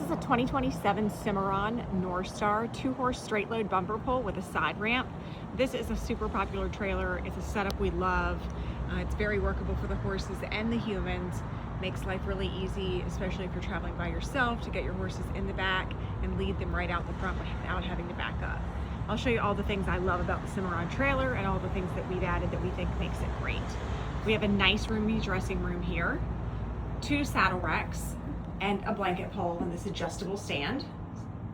is a 2027 Cimarron North Star 2-horse straight load bumper pull with a side ramp. This is a super popular trailer. It's a setup we love. It's very workable for the horses and the humans. Makes life really easy, especially if you're traveling by yourself, to get your horses in the back and lead them right out the front without having to back up. I'll show you all the things I love about the Cimarron trailer and all the things that we've added that we think makes it great. We have a nice roomy dressing room here, 2 saddle racks, and a blanket pole on this adjustable stand.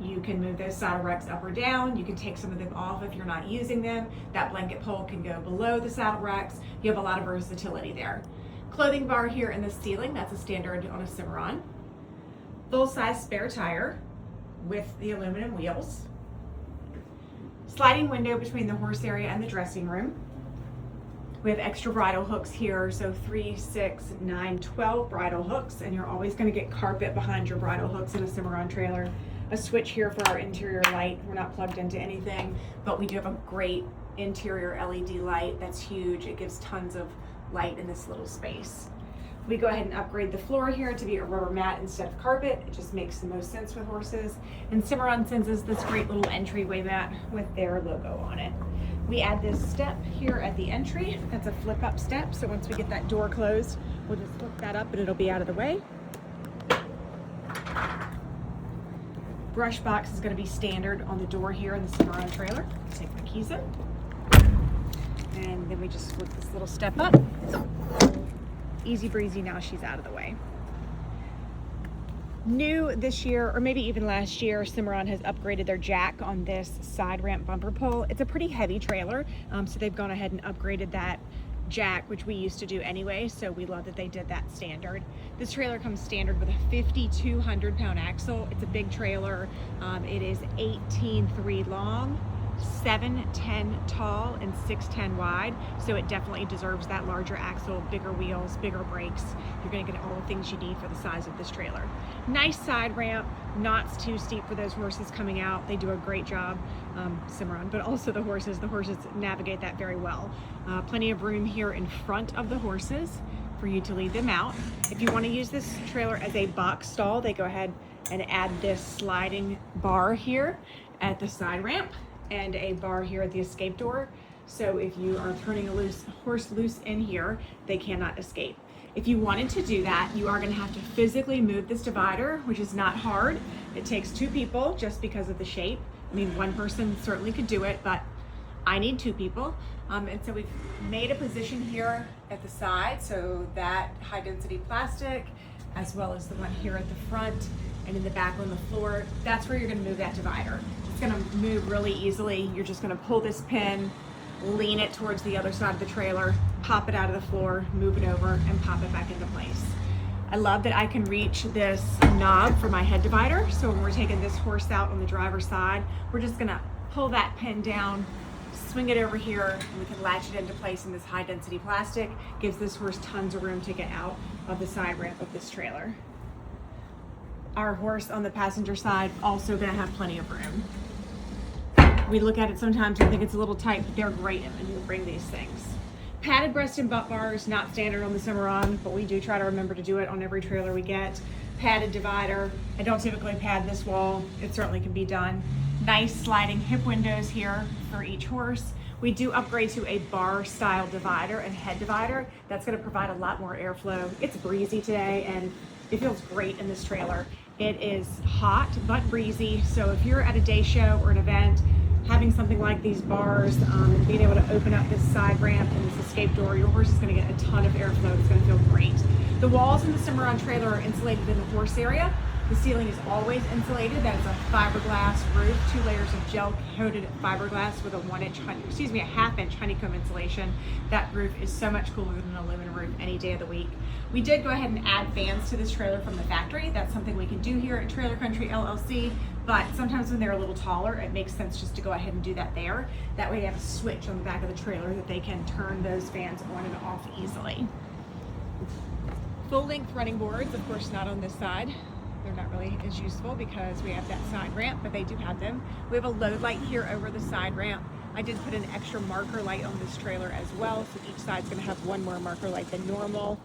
You can move those saddle racks up or down. You can take some of them off if you're not using them. That blanket pole can go below the saddle racks. You have a lot of versatility there. Clothing bar here in the ceiling, that's a standard on a Cimarron. Full-size spare tire with the aluminum wheels. Sliding window between the horse area and the dressing room. We have extra bridle hooks here, so 3, 6, 9, 12 bridle hooks, and you're always going to get carpet behind your bridle hooks in a Cimarron trailer. A switch here for our interior light. We're not plugged into anything, but we do have a great interior LED light that's huge. It gives tons of light in this little space. We go ahead and upgrade the floor here to be a rubber mat instead of carpet. It just makes the most sense with horses. And Cimarron sends us this great little entryway mat with their logo on it. We add this step here at the entry. That's a flip up step. So once we get that door closed, we'll just flip that up and it'll be out of the way. Brush box is going to be standard on the door here in the Cimarron trailer. Take my keys in. And then we just flip this little step up. Easy breezy, now she's out of the way. New this year, or maybe even last year, Cimarron has upgraded their jack on this side ramp bumper pull. It's a pretty heavy trailer, so they've gone ahead and upgraded that jack, which we used to do anyway, so we love that they did that standard. This trailer comes standard with a 5,200 pound axle. It's a big trailer. It is 18.3 long, 7'10" tall, and 6'10" wide, so it definitely deserves that larger axle, bigger wheels, bigger brakes. You're going to get all the things you need for the size of this trailer. Nice side ramp, not too steep for those horses coming out. They do a great job, Cimarron, but also the horses navigate that very well. Plenty of room here in front of the horses for you to lead them out. If you want to use this trailer as a box stall, they go ahead and add this sliding bar here at the side ramp and a bar here at the escape door. So if you are turning a horse loose in here, they cannot escape. If you wanted to do that, you are going to have to physically move this divider, which is not hard. It takes 2 people just because of the shape. I mean, one person certainly could do it, but I need 2 people. And so we've made a position here at the side, so that high density plastic, as well as the one here at the front and in the back on the floor, that's where you're going to move that divider. It's going to move really easily. You're just going to pull this pin, lean it towards the other side of the trailer, pop it out of the floor, move it over, and pop it back into place. I love that I can reach this knob for my head divider. So when we're taking this horse out on the driver's side, we're just going to pull that pin down, swing it over here, and we can latch it into place in this high density plastic. Gives this horse tons of room to get out of the side ramp of this trailer. Our horse on the passenger side also going to have plenty of room. We look at it sometimes and think it's a little tight, but they're great when you bring these things. Padded breast and butt bars, not standard on the Cimarron, but we do try to remember to do it on every trailer we get. Padded divider. I don't typically pad this wall. It certainly can be done. Nice sliding hip windows here for each horse. We do upgrade to a bar style divider and head divider. That's going to provide a lot more airflow. It's breezy today and it feels great in this trailer. It is hot but breezy, so if you're at a day show or an event, having something like these bars and being able to open up this side ramp and this escape door, your horse is going to get a ton of airflow. It's going to feel great. The walls in the Cimarron trailer are insulated in the horse area. The ceiling is always insulated. That is a fiberglass roof, 2 layers of gel-coated fiberglass with a half-inch honeycomb insulation. That roof is so much cooler than an aluminum roof any day of the week. We did go ahead and add fans to this trailer from the factory. That's something we can do here at Country LLC, but sometimes when they're a little taller, it makes sense just to go ahead and do that there. That way they have a switch on the back of the trailer that they can turn those fans on and off easily. Full-length running boards, of course not on this side. They're not really as useful because we have that side ramp, but they do have them. We have a load light here over the side ramp. I did put an extra marker light on this trailer as well, so each side's going to have one more marker light than normal.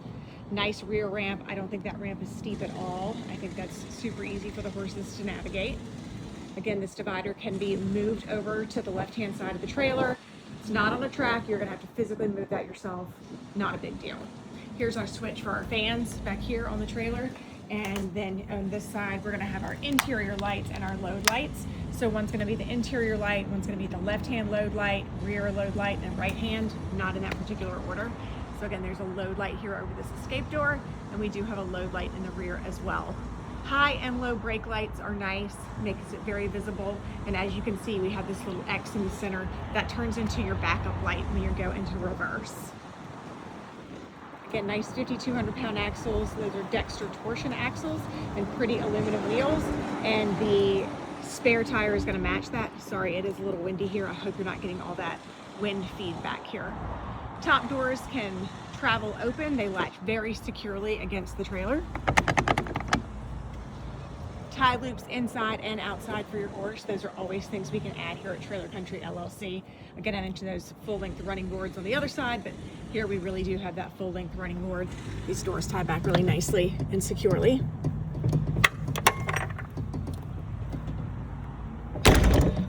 Nice rear ramp. I don't think that ramp is steep at all. I think that's super easy for the horses to navigate. Again, this divider can be moved over to the left-hand side of the trailer. It's not on a track. You're gonna have to physically move that yourself. Not a big deal. Here's our switch for our fans back here on the trailer. And then on this side, we're gonna have our interior lights and our load lights. So one's gonna be the interior light, one's gonna be the left-hand load light, rear load light, and right hand, not in that particular order. So again, there's a load light here over this escape door, and we do have a load light in the rear as well. High and low brake lights are nice, makes it very visible. And as you can see, we have this little X in the center that turns into your backup light when you go into reverse. Again, nice 5,200 pound axles. Those are Dexter torsion axles and pretty aluminum wheels. And the spare tire is gonna match that. Sorry, it is a little windy here. I hope you're not getting all that wind feedback here. Top doors can travel open. They latch very securely against the trailer. Tie loops inside and outside for your horse. Those are always things we can add here at Trailer Country LLC. Again, I mentioned those full-length running boards on the other side, but here we really do have that full-length running board. These doors tie back really nicely and securely.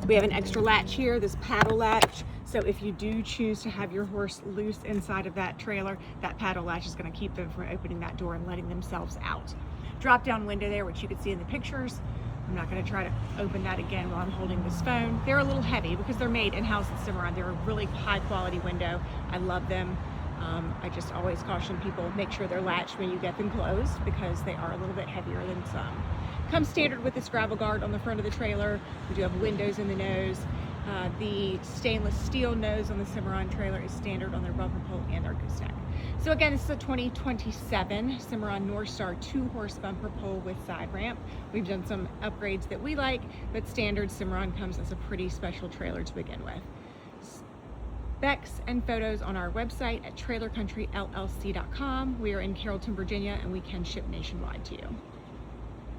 We have an extra latch here, this paddle latch. So if you do choose to have your horse loose inside of that trailer, that paddle latch is going to keep them from opening that door and letting themselves out. Drop down window there, which you can see in the pictures. I'm not going to try to open that again while I'm holding this phone. They're a little heavy because they're made in-house at Cimarron. They're a really high quality window. I love them. I just always caution people, make sure they're latched when you get them closed because they are a little bit heavier than some. Comes standard with this gravel guard on the front of the trailer. We do have windows in the nose. The stainless steel nose on the Cimarron trailer is standard on their bumper pole and their gooseneck. So again, this is a 2027 Cimarron Northstar 2-horse bumper pole with side ramp. We've done some upgrades that we like, but standard Cimarron comes as a pretty special trailer to begin with. Specs and photos on our website at trailercountryllc.com. We are in Carrollton, Virginia, and we can ship nationwide to you.